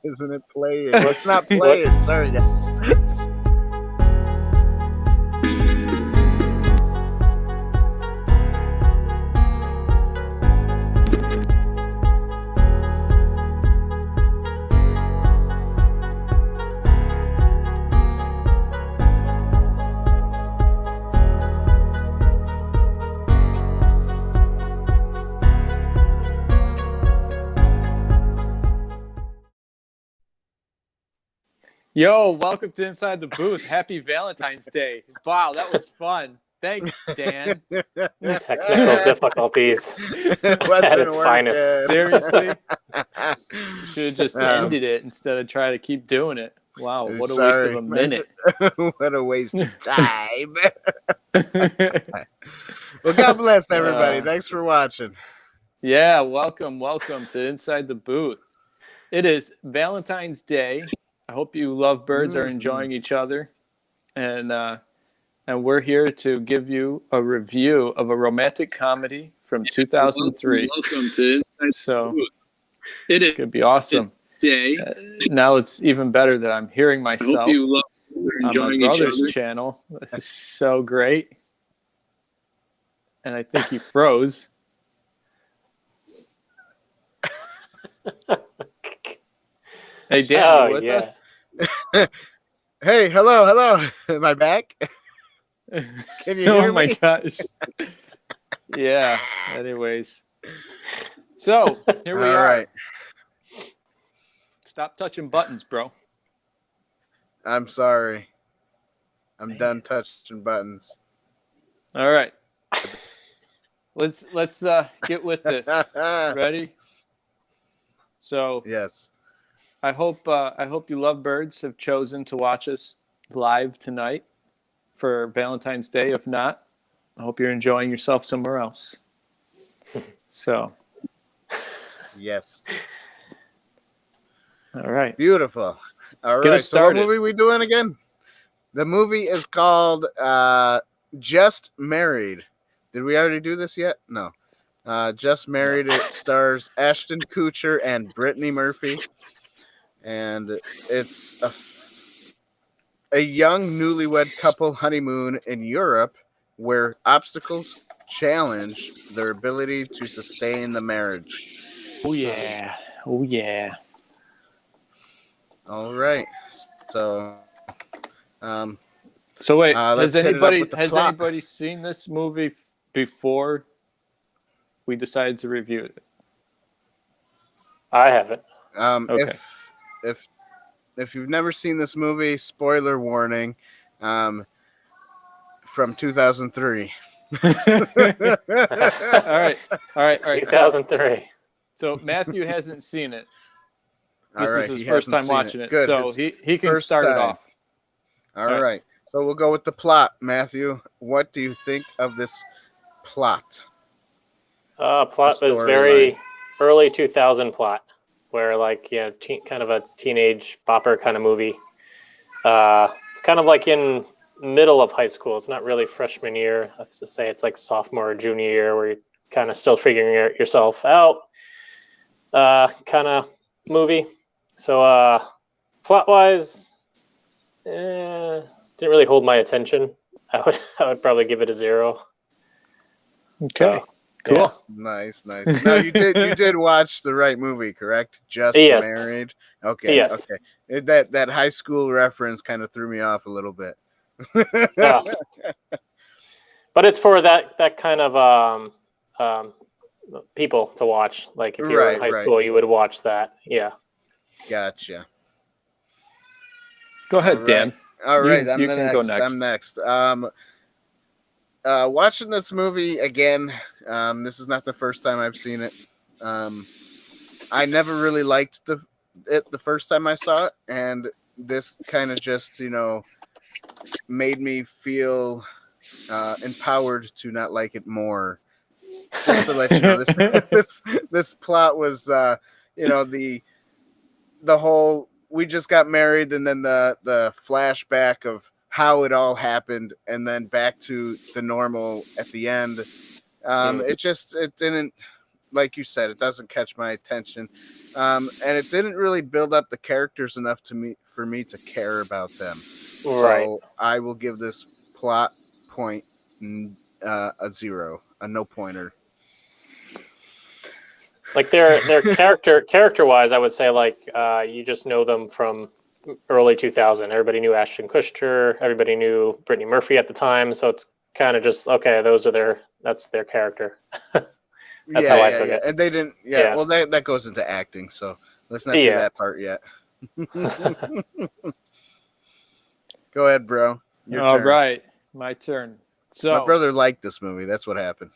isn't it playing? It's not playing. Sorry, guys. Yo, welcome to Inside the Booth. Happy Valentine's Day. Wow, that was fun. Thanks, Dan. Technical difficulties at its finest. Seriously? You should have just ended it instead of trying to keep doing it. Wow, what a waste of a minute. What a waste of time. Well, God bless everybody. Thanks for watching. Yeah, welcome to Inside the Booth. It is Valentine's Day. I hope you lovebirds are enjoying each other, and we're here to give you a review of a romantic comedy from 2003. Welcome to So it's gonna be awesome. Now it's even better that I'm hearing myself on my brother's channel. This is so great, and I think he froze. Hey Dan, you with us? Hey, hello. Am I back? Can you hear me? Oh my gosh. Yeah. Anyways. So here we are. All right. Stop touching buttons, bro. I'm sorry. I'm done touching buttons. All right. Let's get with this. Ready? So yes. I hope you lovebirds have chosen to watch us live tonight for Valentine's Day. If not, I hope you're enjoying yourself somewhere else. So, yes. All right. Beautiful. All Get right. us started. So what movie are we doing again? The movie is called Just Married. Did we already do this yet? No. Just Married. It stars Ashton Kutcher and Brittany Murphy. And it's a young newlywed couple honeymoon in Europe where obstacles challenge their ability to sustain the marriage. Oh yeah. Oh yeah. All right. So wait, let's has hit it up with the anybody plot. seen this movie before we decided to review it? I haven't. Okay. If you've never seen this movie, spoiler warning, from 2003. All right. 2003. So Matthew hasn't seen it. All This right, is his he first hasn't time seen watching it. Good. So he can first start it time. off. All right. So we'll go with the plot. Matthew, what do you think of this plot? Plot was very early 2000 plot, where kind of a teenage bopper kind of movie. It's kind of like in middle of high school. It's not really freshman year. Let's just say it's like sophomore or junior year, where you're kind of still figuring yourself out. Kind of movie. So plot wise, didn't really hold my attention. I would probably give it a 0. Okay. Cool. Yeah. Nice. No, you did watch the right movie, correct? Just Married. Okay. Yes. Okay. That high school reference kind of threw me off a little bit. But it's for that kind of people to watch. Like if you were in high school, you would watch that. Yeah. Gotcha. Go ahead, Dan. All right, you can go next. I'm next. Watching this movie again, this is not the first time I've seen it. I never really liked it the first time I saw it, and this kind of just, made me feel empowered to not like it more. Just to let you know, this plot was, the whole we just got married, and then the flashback of how it all happened, and then back to the normal at the end. It like you said, it doesn't catch my attention, and it didn't really build up the characters enough for me to care about them. Right. So I will give this plot point a 0, a no pointer. Like their character wise, I would say like you just know them from early 2000. Everybody knew Ashton Kutcher. Everybody knew Brittany Murphy at the time. So it's kind of just okay. That's their character. That's how I took it. And they didn't. Yeah. Well, that goes into acting. So let's not do that part yet. Go ahead, bro. Your turn. Right, my turn. So my brother liked this movie. That's what happened.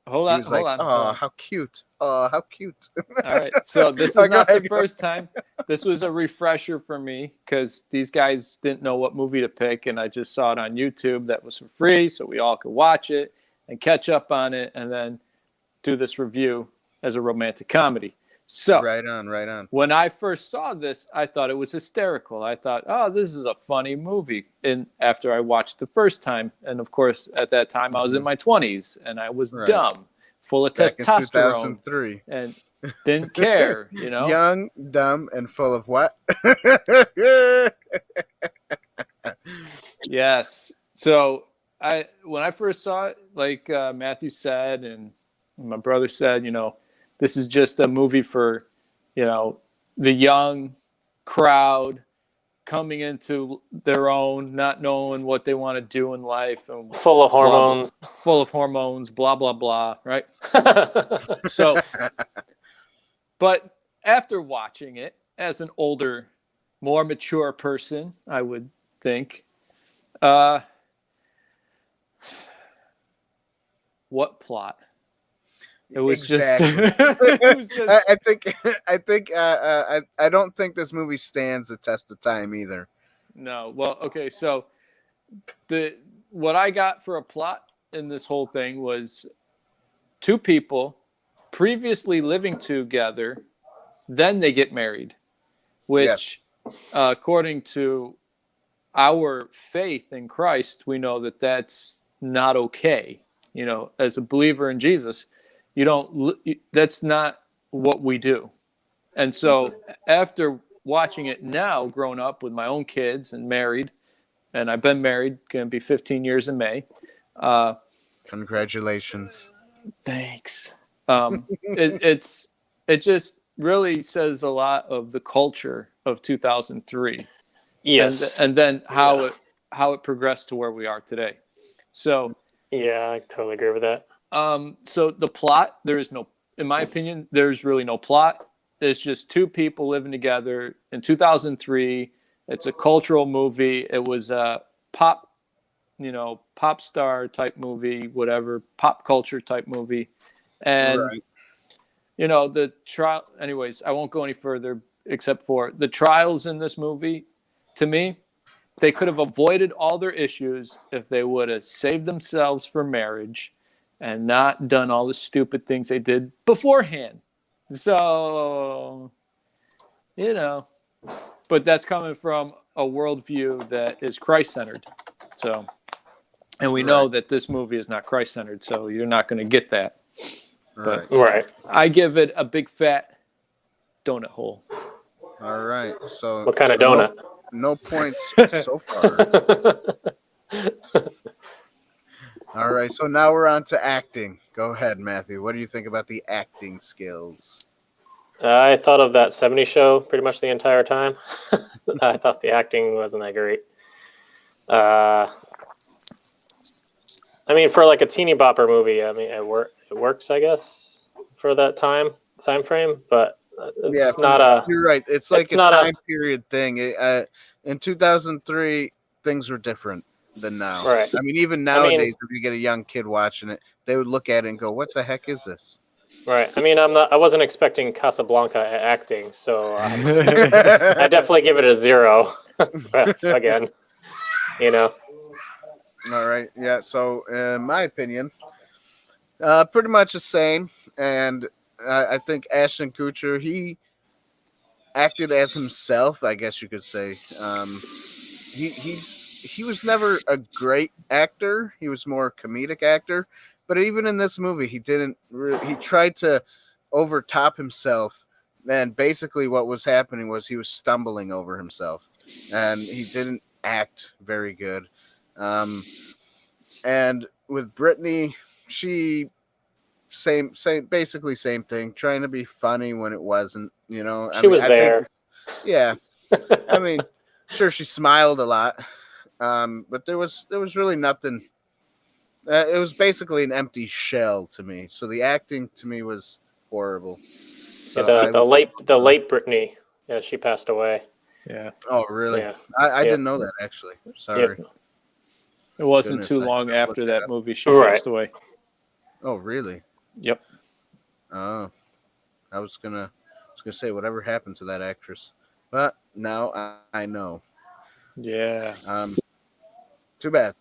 Hold on. Oh, how cute. Oh, how cute. All right. So this is not the first time. This was a refresher for me because these guys didn't know what movie to pick, and I just saw it on YouTube that was for free, so we all could watch it and catch up on it, and then do this review as a romantic comedy. So right on. When I first saw this, I thought it was hysterical. I thought, oh, this is a funny movie. And after I watched the first time, and of course at that time I was in my 20s and I was dumb, full of testosterone, 2003. and didn't care, you know. Young, dumb, and full of what? Yes. So when I first saw it, like Matthew said, and my brother said, you know, this is just a movie for, you know, the young crowd coming into their own, not knowing what they want to do in life, and full of hormones, blah blah blah, right? So, but after watching it as an older, more mature person, I would think, what plot? It was exactly. It was just. I don't think this movie stands the test of time either. No. Well, okay. So what I got for a plot in this whole thing was two people previously living together, then they get married, which, according to our faith in Christ, we know that that's not okay. You know, as a believer in Jesus, that's not what we do. And so after watching it now, grown up with my own kids and married, and I've been married, going to be 15 years in May. Congratulations. Thanks. It just really says a lot of the culture of 2003. Yes. And then how it progressed to where we are today. So yeah, I totally agree with that. So the plot, in my opinion, there's really no plot. It's just two people living together in 2003. It's a cultural movie. It was a pop star type movie, whatever, pop culture type movie. And, you know, the trial, anyways, I won't go any further except for the trials in this movie. To me, they could have avoided all their issues if they would have saved themselves for marriage and not done all the stupid things they did beforehand. So, you know, but that's coming from a worldview that is Christ-centered. So, and we know that this movie is not Christ-centered, so you're not going to get that. But I give it a big fat donut hole. All right. So what kind of donut? No points so far. All right, so now we're on to acting. Go ahead, Matthew. What do you think about the acting skills? I thought of that 70s show pretty much the entire time. I thought the acting wasn't that great. I mean, for like a teeny bopper movie, I mean, it works, I guess, for that time frame, but it's not a... You're right. It's like a time period thing. In 2003, things were different than now. Right. I mean, even nowadays, if you get a young kid watching it, they would look at it and go, "What the heck is this?" Right. I mean, I wasn't expecting Casablanca acting, so I definitely give it a 0. Again, you know. All right. Yeah. So, in my opinion, pretty much the same. And I think Ashton Kutcher, he acted as himself, I guess you could say. He was never a great actor. He was more a comedic actor. But even in this movie, he didn't. He tried to overtop himself. And basically what was happening was he was stumbling over himself, and he didn't act very good. And with Brittany, she same basically same thing, trying to be funny when it wasn't, you know. She was there. think, yeah. I mean, sure, she smiled a lot, but there was really nothing. It was basically an empty shell to me. So the acting to me was horrible. So Yeah, the late Brittany, yeah, she passed away. Yeah. Oh, really? Yeah. I didn't know that, actually. Sorry. Yep. It wasn't Goodness, too I long should've after looked that it up. movie she Right. passed away. Oh, really? Yep. Oh, I was gonna say whatever happened to that actress, but now I know. Yeah. Too bad.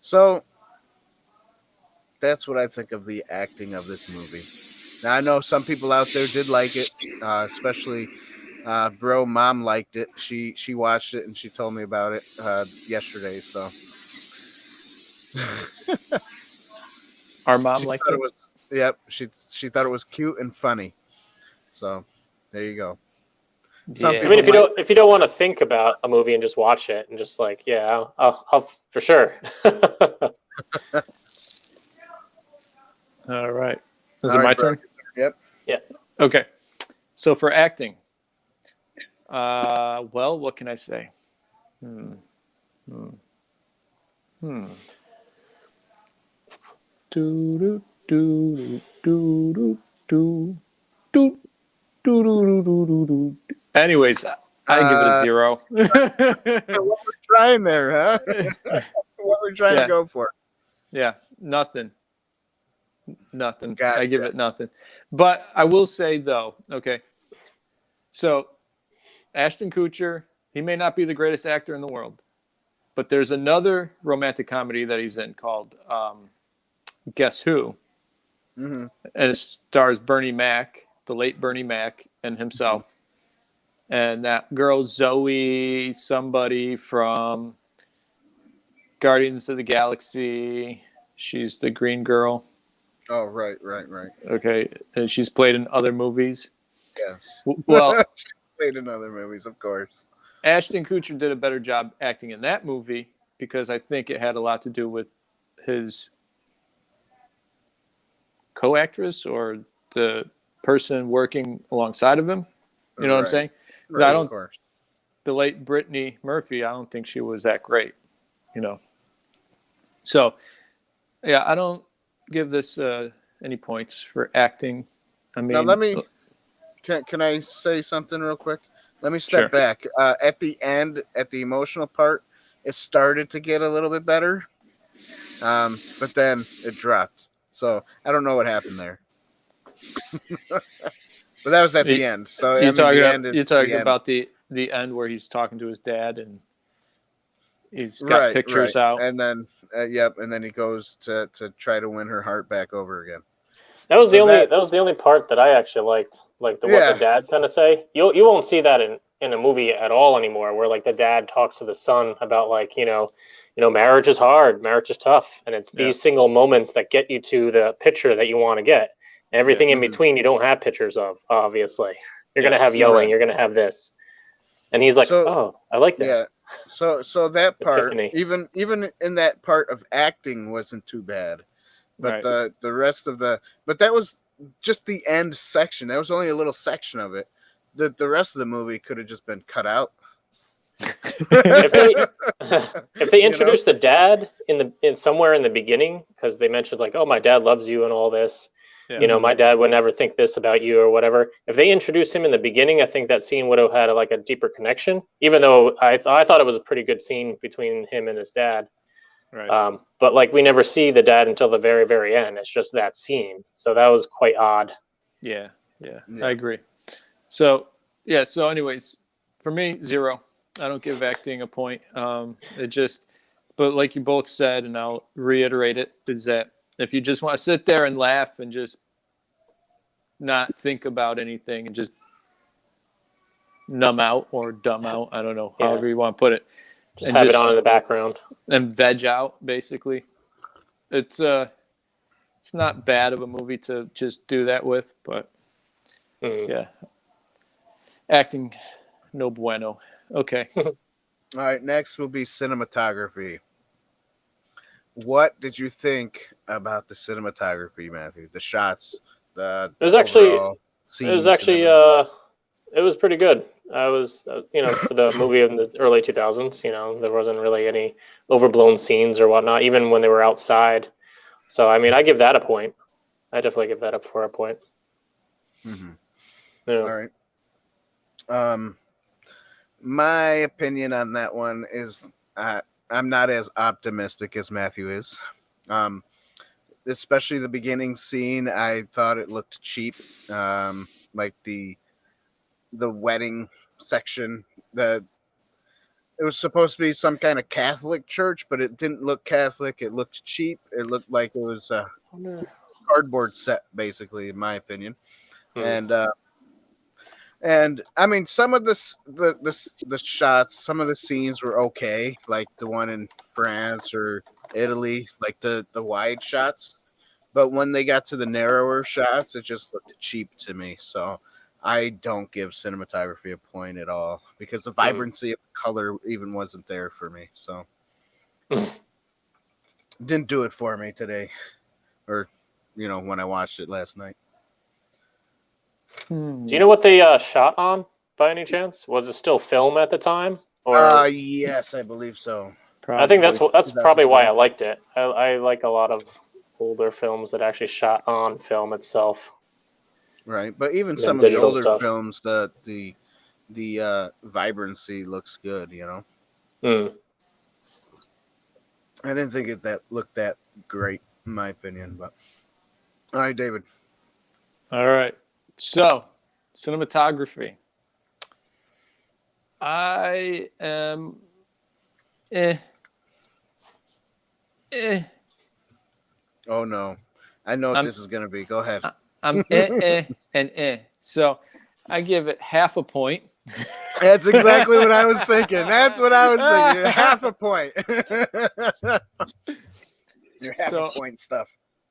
So that's what I think of the acting of this movie. Now I know some people out there did like it, especially bro mom liked it. She watched it and she told me about it yesterday. So Our mom she liked thought it. it was, yep. She thought it was cute and funny. So there you go. Some Yeah. I mean, people if you don't want to think about a movie and just watch it and just like, yeah, I'll for sure. All right. Is All it right, my bro. turn? Yep. Yeah. Okay. So for acting, well, what can I say? Do do do do do do do do do do do. Anyways, I give it a 0. What we're trying there, huh? What we're trying to go for? Yeah, nothing. Gotcha. I give it nothing. But I will say though, okay. So Ashton Kutcher, he may not be the greatest actor in the world, but there's another romantic comedy that he's in called Guess Who? Mm-hmm. And it stars Bernie Mac, the late Bernie Mac, and himself. Mm-hmm. And that girl Zoe, somebody from Guardians of the Galaxy. She's the green girl. Oh, right. Okay, and she's played in other movies. Yes. Well, she played in other movies, of course. Ashton Kutcher did a better job acting in that movie because I think it had a lot to do with his co-actress or the person working alongside of him. You know what I'm saying? Because Right, I don't. of course. The late Brittany Murphy, I don't think she was that great. You know. So, yeah, I don't give this any points for acting. I mean, Now let me. Can I say something real quick? Let me step Sure. back. At the end, at the emotional part, it started to get a little bit better, but then it dropped. So I don't know what happened there. But that was at the end. So you're talking about the end where he's talking to his dad and he's got pictures out. And then and then he goes to try to win her heart back over again. That was the only part that I actually liked, like what the dad kind of say. You won't see that in a movie at all anymore, where like the dad talks to the son about like, you know, marriage is hard, marriage is tough, and it's these single moments that get you to the picture that you want to get. Everything in between you don't have pictures of, obviously. You're gonna have yelling, you're gonna have this. And he's like, oh, I like that. Yeah. So that part, even in that part of acting wasn't too bad. But the rest of but that was just the end section. That was only a little section of it. The rest of the movie could have just been cut out. if they introduced the dad in somewhere in the beginning, because they mentioned like, oh, my dad loves you and all this, you know, my dad would never think this about you or whatever. If they introduced him in the beginning, I think that scene would have had like a deeper connection. Even though I thought it was a pretty good scene between him and his dad. Right. But like we never see the dad until the very, very end. It's just that scene. So that was quite odd. Yeah. I agree. So anyways, for me, 0. I don't give acting a point. But like you both said, and I'll reiterate it, is that if you just want to sit there and laugh and just not think about anything and just numb out or dumb out, I don't know, however you want to put it. Just have it on in the background. And veg out, basically. It's it's not bad of a movie to just do that with, but yeah, acting no bueno. Okay. All right, next will be cinematography. What did you think about the cinematography, Matthew? The shots, it was actually it was pretty good. I was for the movie in the early 2000s, there wasn't really any overblown scenes or whatnot, even when they were outside. So I mean, I give that a point. I definitely give that up for a point. Mm-hmm. Yeah. All right. My opinion on that one is I'm not as optimistic as Matthew is. Especially the beginning scene, I thought it looked cheap. Like the wedding section. It was supposed to be some kind of Catholic church, but it didn't look Catholic. It looked cheap. It looked like it was a cardboard set, basically, in my opinion. And I mean, some of the shots, some of the scenes were okay, like the one in France or Italy, like the wide shots. But when they got to the narrower shots, it just looked cheap to me. So I don't give cinematography a point at all because the vibrancy of color even wasn't there for me. So didn't do it for me today, or when I watched it last night. Do you know what they shot on by any chance? Was it still film at the time? Or yes, I believe so. Probably. I think that's probably why I liked it. I like a lot of older films that actually shot on film itself. Right, but even some of the older films, the vibrancy looks good. I didn't think it looked that great, in my opinion. But all right, David. All right. So, cinematography. I am Oh no. I know what this is going to be. Go ahead. I'm and So, I give it half a point. That's exactly what I was thinking. That's what I was thinking. Half a point. Your half a point stuff.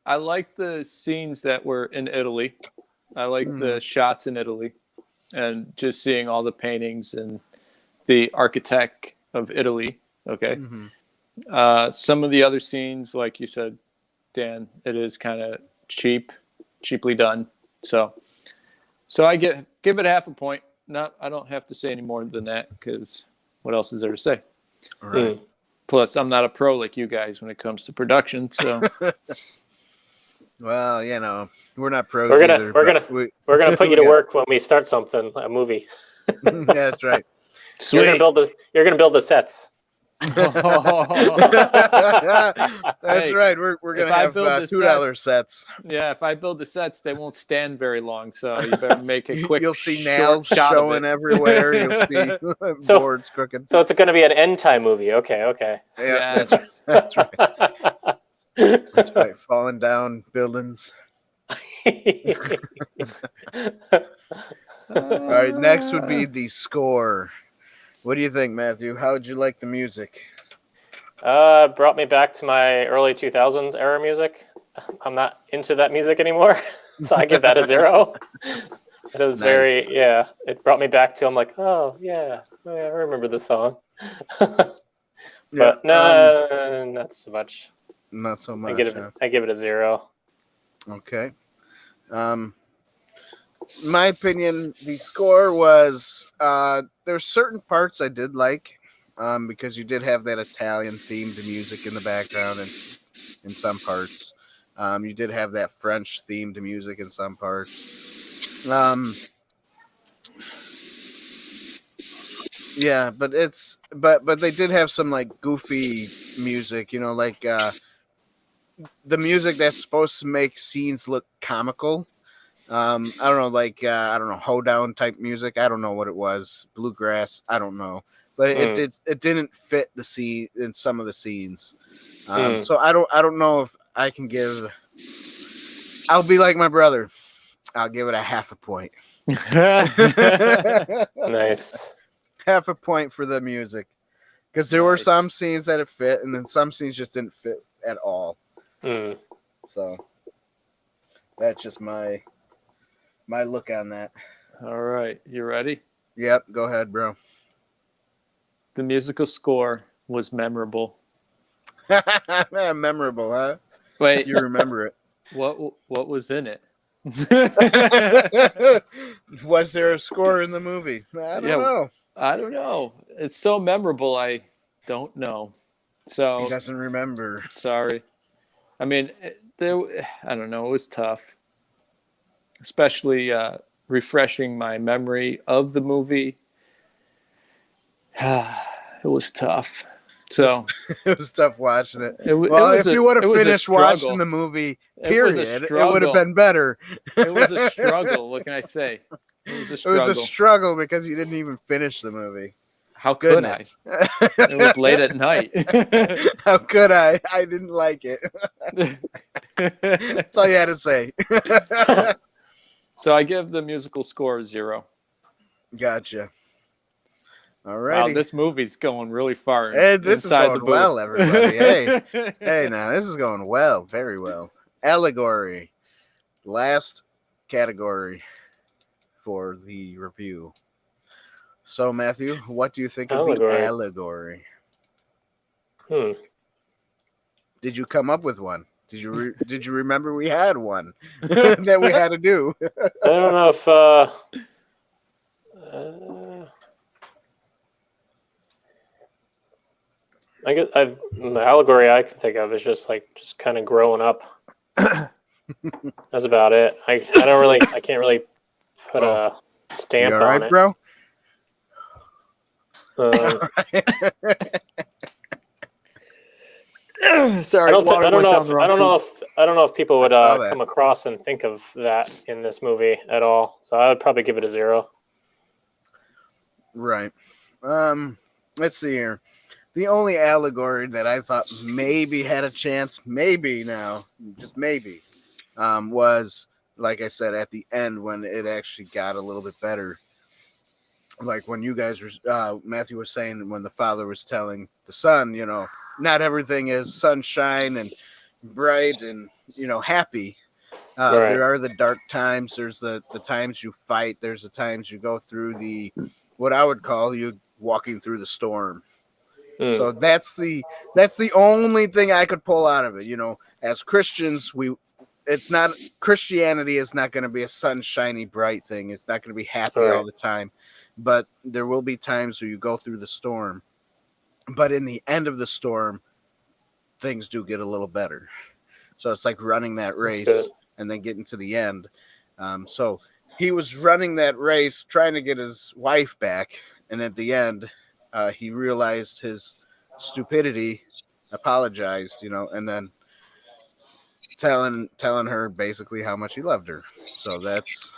I like the scenes that were in Italy. I like the shots in Italy and just seeing all the paintings and the architect of Italy. Okay. Some of the other scenes, like you said, Dan, it is kind of cheaply done. So I give it half a point. I don't have to say any more than that because what else is there to say? All right. Plus, I'm not a pro like you guys when it comes to production. So, well, we're not pros we're either. We're gonna put you to work when we start a movie. Yeah, that's right. Sweet. You're gonna build the sets. That's right. We're gonna have $2 sets. Yeah, if I build the sets, they won't stand very long. So you better make it quick. You'll see nails showing everywhere. You'll see boards crooked. So it's gonna be an end time movie. Okay. Yeah, that's right. That's right. Falling down buildings. All right. Next would be the score. What do you think, Matthew? How would you like the music? Brought me back to my early 2000s era music. I'm not into that music anymore, so I give that a 0. It was nice. It brought me back to, I'm like, oh, yeah, I remember this song. But no, not so much. Not so much. I give it a 0. Okay. My opinion, the score was there's certain parts I did like because you did have that Italian themed music in the background and in some parts. You did have that French themed music in some parts. Yeah, but they did have some like goofy music, like the music that's supposed to make scenes look comical. I don't know, like I don't know, hoedown type music. I don't know what it was, bluegrass. I don't know, but it didn't fit the scene in some of the scenes. So I don't know if I can give. I'll be like my brother. I'll give it a half a point. Nice. Half a point for the music, because there were some scenes that it fit, and then some scenes just didn't fit at all. So. That's just my look on that. All right, you ready? Yep, go ahead, bro. The musical score was memorable. Memorable, huh? Wait, You remember it. what was in it? Was there a score in the movie? I don't know. I don't know. It's so memorable, I don't know. He So doesn't remember. sorry. I mean, I don't know. It was tough, especially refreshing my memory of the movie. It was tough. So It was tough watching it. it Well, was if you would it have was a finished struggle. watching the movie, It was a period, it would have struggle. been better. It was a struggle. What can I say? It was a It struggle. was a struggle because you didn't even finish the movie. How could Goodness. I? It was late at night. How could I? I didn't like it. That's all you had to say. So I give the musical score a 0. Gotcha. All Wow, righty. this movie's going really far. Hey, this is inside going the booth. well, everybody. Hey, now this is going well, very well. Allegory, last category for the review. So, Matthew, what do you think of the allegory? Did you come up with one? Did you remember we had one that we had to do? I don't know if I guess the allegory I can think of is just kind of growing up. That's about it. I can't really put a stamp on it, bro. Sorry, I don't know if people would come across and think of that in this movie at all. So I would probably give it a 0. Right. Let's see here. The only allegory that I thought maybe had a chance, maybe now, just maybe, was, like I said, at the end when it actually got a little bit better. Like when you guys were, Matthew was saying when the father was telling the son, not everything is sunshine and bright and, happy. Right. There are the dark times. There's the times you fight. There's the times you go through what I would call you walking through the storm. So that's the only thing I could pull out of it. As Christians, Christianity is not going to be a sunshiny, bright thing. It's not going to be happy all the time, but there will be times where you go through the storm. But in the end of the storm, things do get a little better. So it's like running that race and then getting to the end. So he was running that race, trying to get his wife back, and at the end, he realized his stupidity, apologized, and then telling her basically how much he loved her. So that's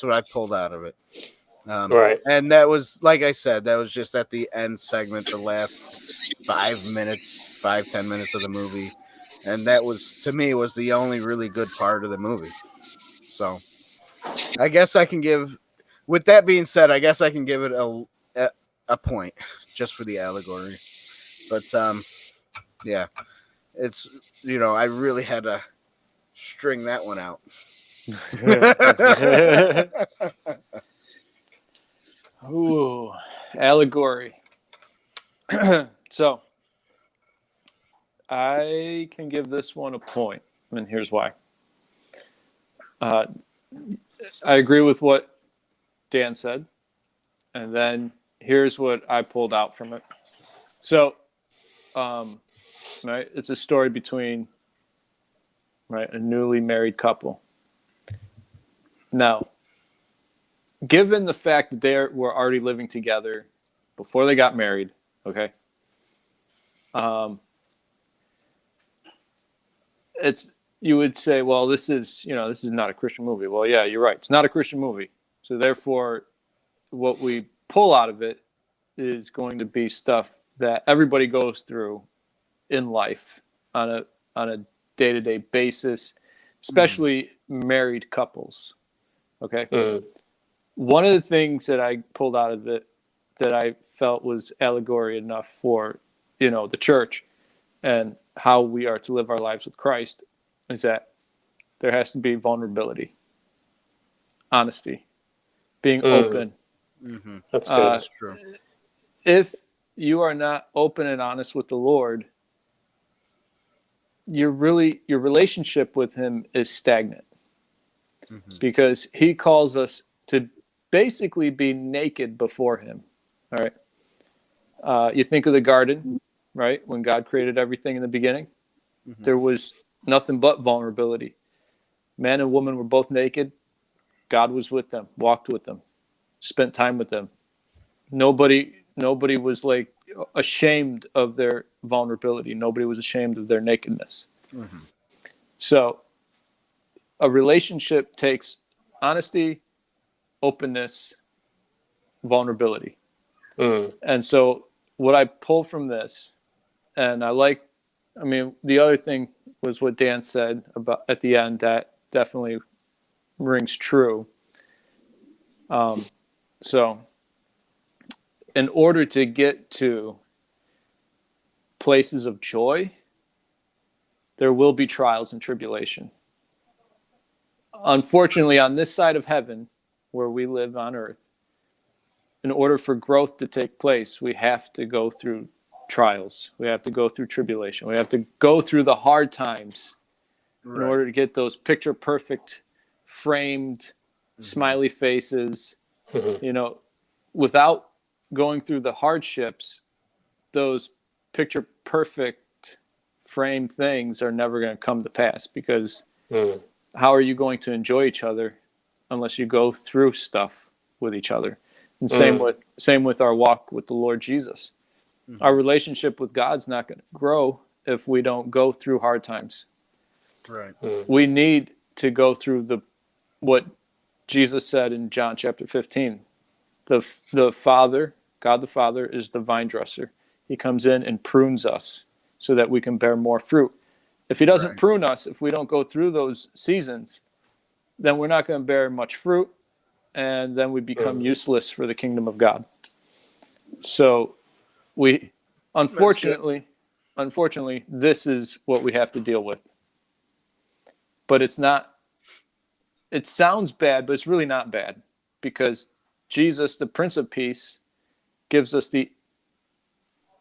what I pulled out of it. Right. And that was, like I said, that was just at the end segment, the last 10 minutes of the movie. And that was, to me, was the only really good part of the movie. So I guess I can give, with that being said, I guess I can give it a point just for the allegory. But yeah, it's, I really had to string that one out. Ooh, allegory. So I can give this one a point, and here's why. I agree with what Dan said, and then here's what I pulled out from it. So, right, it's a story between a newly married couple. Now, given the fact that they were already living together before they got married, okay, you would say, well, this is not a Christian movie. Well, yeah, you're right. It's not a Christian movie. So therefore, what we pull out of it is going to be stuff that everybody goes through in life on a day-to-day basis, especially married couples. Okay. One of the things that I pulled out of it that I felt was allegory enough for, the church and how we are to live our lives with Christ is that there has to be vulnerability, honesty, being open. Mm-hmm. That's good. That's true. If you are not open and honest with the Lord, your relationship with him is stagnant, because he calls us to basically be naked before him. All right. You think of the garden, right? When God created everything in the beginning, there was nothing but vulnerability. Man and woman were both naked. God was with them, walked with them, spent time with them. Nobody was like ashamed of their vulnerability. Nobody was ashamed of their nakedness. So a relationship takes honesty, openness, vulnerability. And so what I pull from this, and the other thing was what Dan said about at the end, that definitely rings true. So in order to get to places of joy, there will be trials and tribulation. Unfortunately, on this side of heaven, where we live on earth, in order for growth to take place, we have to go through trials. We have to go through tribulation. We have to go through the hard times in order to get those picture perfect, framed, smiley faces. Without going through the hardships, those picture perfect framed things are never going to come to pass, because how are you going to enjoy each other unless you go through stuff with each other? And same with our walk with the Lord Jesus. Our relationship with God's not going to grow if we don't go through hard times. Right. We need to go through what Jesus said in John chapter 15. The Father, God the Father, is the vine dresser. He comes in and prunes us so that we can bear more fruit. If he doesn't prune us, if we don't go through those seasons, then we're not going to bear much fruit, and then we become useless for the kingdom of God. So we, unfortunately, this is what we have to deal with. But it sounds bad, but it's really not bad, because Jesus, the Prince of Peace, gives us the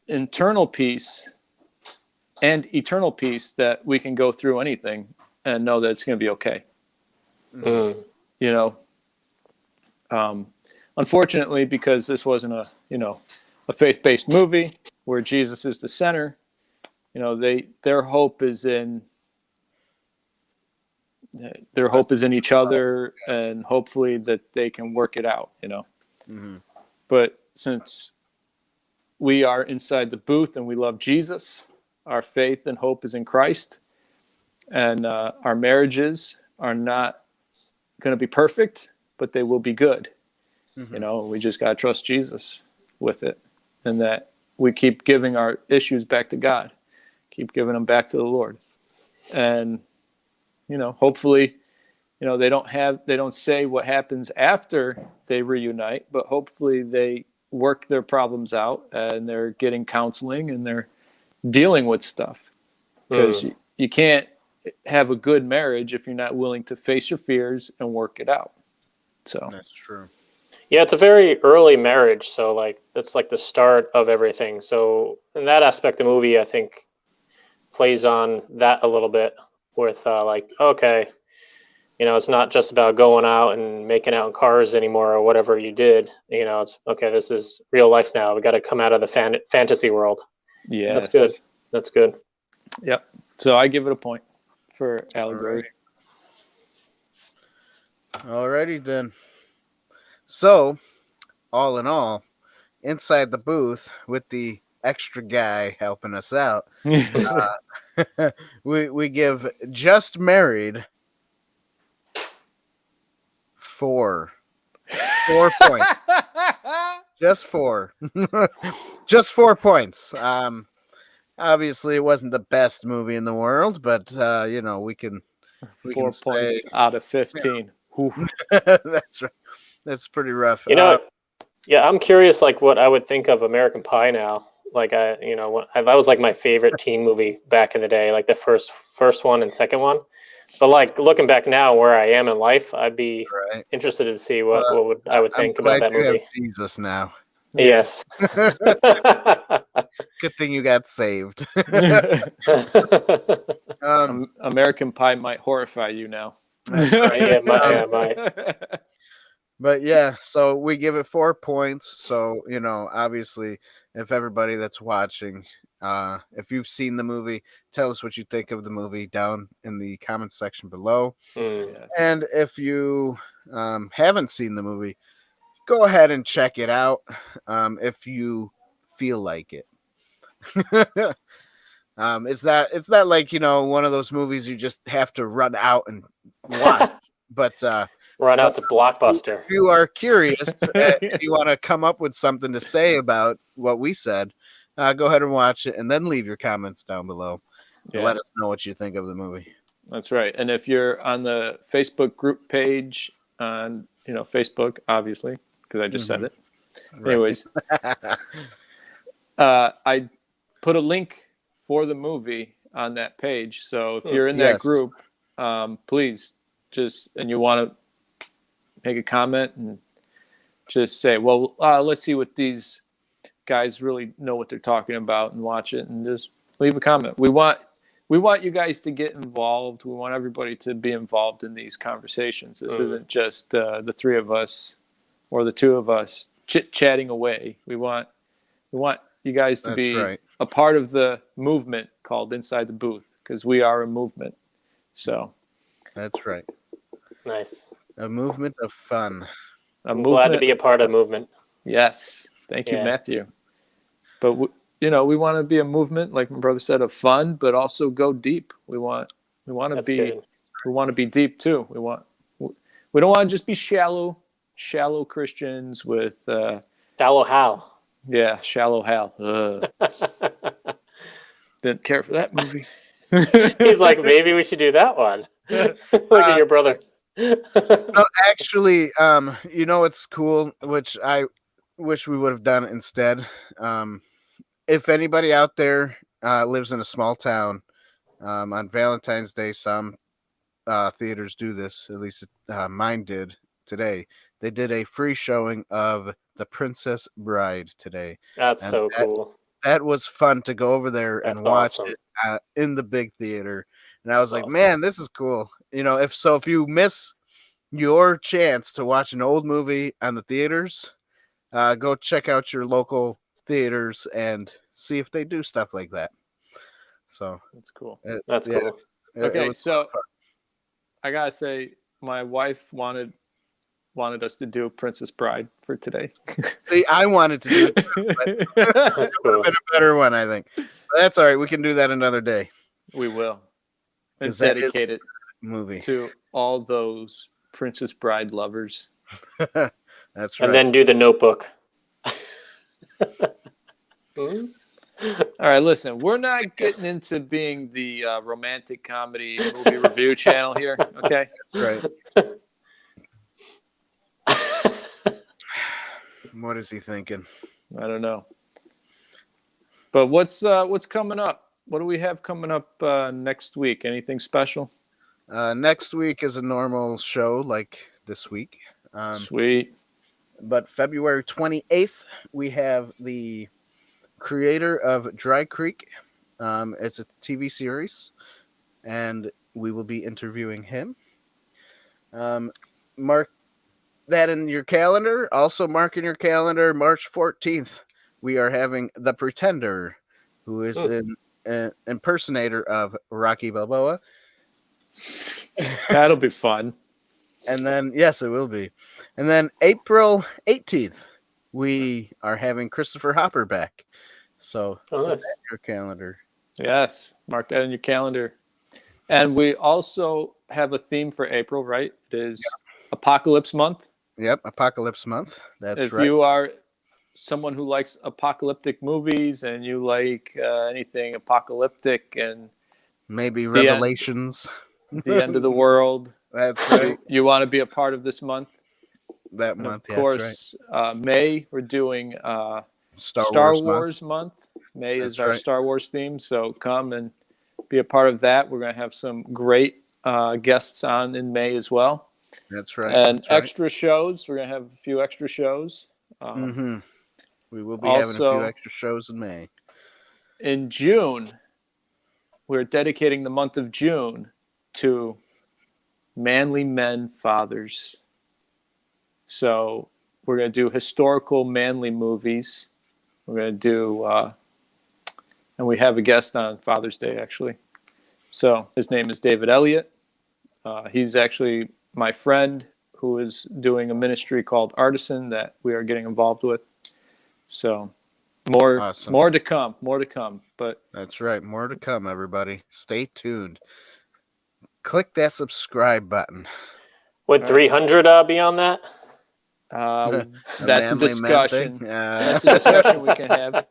internal peace and eternal peace that we can go through anything and know that it's going to be okay. Unfortunately, because this wasn't a faith-based movie where Jesus is the center, their hope is in each other, and hopefully that they can work it out, But since we are inside the booth and we love Jesus, our faith and hope is in Christ, and our marriages are not going to be perfect, but they will be good. We just got to trust Jesus with it, and that we keep giving our issues back to God, keep giving them back to the Lord. And hopefully, they don't say what happens after they reunite, but hopefully they work their problems out and they're getting counseling and they're dealing with stuff. Because you can't have a good marriage if you're not willing to face your fears and work it out. So that's true. Yeah, it's a very early marriage, so that's the start of everything. So in that aspect, the movie, I think, plays on that a little bit with okay, it's not just about going out and making out in cars anymore or whatever you did. It's okay, this is real life now. We got to come out of the fantasy world. Yeah, that's good. Yep. So I give it a point for allegory. Alrighty then. So, all in all, inside the booth with the extra guy helping us out, we give Just Married 4 points. Just 4. Just 4 points. Obviously, it wasn't the best movie in the world, but we can 4 points out of 15. That's right. That's pretty rough. Yeah, I'm curious, what I would think of American Pie now. That was my favorite teen movie back in the day, the first one and second one. But like looking back now where I am in life, I'd be Right. interested to see what I would think about that you movie. have Jesus now. Yes. Good thing you got saved. American Pie might horrify you now. That's right. Yeah, might. But yeah, so we give it 4 points. So, obviously, if everybody that's watching, if you've seen the movie, tell us what you think of the movie down in the comments section below. Yes. And if you haven't seen the movie, go ahead and check it out if you feel like it. It's not like, one of those movies you just have to run out and watch. But Run out to Blockbuster. if you are curious and you want to come up with something to say about what we said, go ahead and watch it and then leave your comments down below. And let us know what you think of the movie. That's right. And if you're on the Facebook group page on, Facebook, obviously, because I just said it. Right. Anyways, I put a link for the movie on that page. So if you're in that group, please and you want to make a comment and just say, well, let's see what these guys really know what they're talking about and watch it and just leave a comment. We want you guys to get involved. We want everybody to be involved in these conversations. This isn't just the three of us or the two of us chit-chatting away. We want you guys to be a part of the movement called Inside the Booth, because we are a movement. So that's right. Nice. A movement of fun. I'm glad to be a part of the movement. Yes. Thank you, Matthew. But we want to be a movement, like my brother said, of fun, but also go deep. We want to be deep too. We don't want to just be shallow Christians with shallow Hal. Yeah, Shallow Hal. Didn't care for that movie. He's like, maybe we should do that one. Look at your brother. No, actually, it's cool, which I wish we would have done instead. If anybody out there lives in a small town, on Valentine's Day, some theaters do this. At least mine did today. They did a free showing of The Princess Bride today. That's so cool. That was fun to go over there and watch it in the big theater. And I was like, man, this is cool. If you miss your chance to watch an old movie on the theaters, go check out your local theaters and see if they do stuff like that. So that's cool. That's cool. Okay, so I gotta say, my wife wanted us to do Princess Bride for today. See, I wanted to do it too, but it would have been a better one, I think. But that's all right. We can do that another day. We will. And dedicate it movie to all those Princess Bride lovers. That's right. And then do The Notebook. All right, listen, we're not getting into being the romantic comedy movie review channel here, okay? Right. What is he thinking? I don't know. But what's coming up? What do we have coming up next week? Anything special? Next week is a normal show like this week. Sweet. But February 28th, we have the creator of Dry Creek. It's a TV series, and we will be interviewing him. Mark that in your calendar. Also mark in your calendar, March 14th, we are having The Pretender, who is an impersonator of Rocky Balboa. That'll be fun. And then, yes, it will be. And then April 18th, we are having Christopher Hopper back. So, put that in your calendar. Yes, mark that in your calendar. And we also have a theme for April, right? It is Apocalypse Month. Yep, Apocalypse Month. That's if right. If you are someone who likes apocalyptic movies and you like anything apocalyptic and maybe Revelations, the end of the world. That's right. You want to be a part of this month? That and month, of course, right. May we're doing Star Wars month. May is our Star Wars theme, so come and be a part of that. We're going to have some great guests on in May as well. That's right. And that's right. extra shows. We're going to have a few extra shows. We will be having a few extra shows in May. In June, we're dedicating the month of June to manly men fathers. So we're going to do historical manly movies. We're going to do, and we have a guest on Father's Day, actually. So his name is David Elliott. He's actually my friend who is doing a ministry called Artisan that we are getting involved with. So more to come. But that's right. More to come, everybody. Stay tuned. Click that subscribe button. Would 300 be on that? That's a discussion. That's a discussion we can have.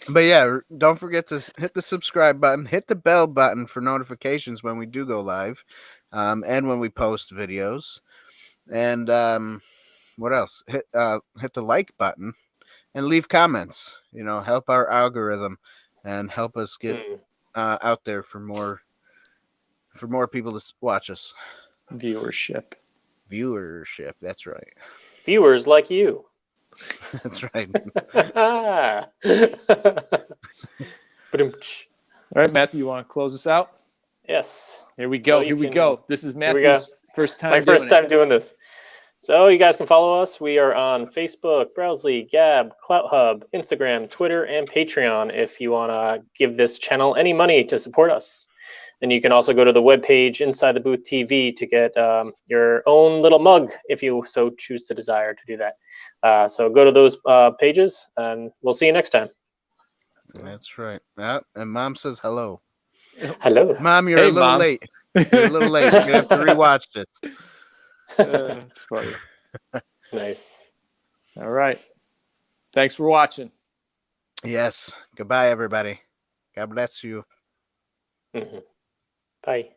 But yeah, don't forget to hit the subscribe button, hit the bell button for notifications when we do go live, and when we post videos. And what else? Hit the like button and leave comments. Help our algorithm and help us get out there for more people to watch us. Viewership. That's right. Viewers like you. That's right. All right, Matthew, you want to close us out? Yes. Here we go. We go. This is Matthew's first time. My first time doing this. So you guys can follow us. We are on Facebook, Browsely, Gab, CloutHub, Instagram, Twitter, and Patreon if you want to give this channel any money to support us. And you can also go to the webpage Inside the Booth TV to get your own little mug if you so choose to desire to do that. So go to those pages, and we'll see you next time. That's right. And Mom says hello. Hello. Mom, you're a little late. You're a little late. You're going to have to rewatch this. That's funny. Nice. All right. Thanks for watching. Yes. Goodbye, everybody. God bless you. Mm-hmm. Bye.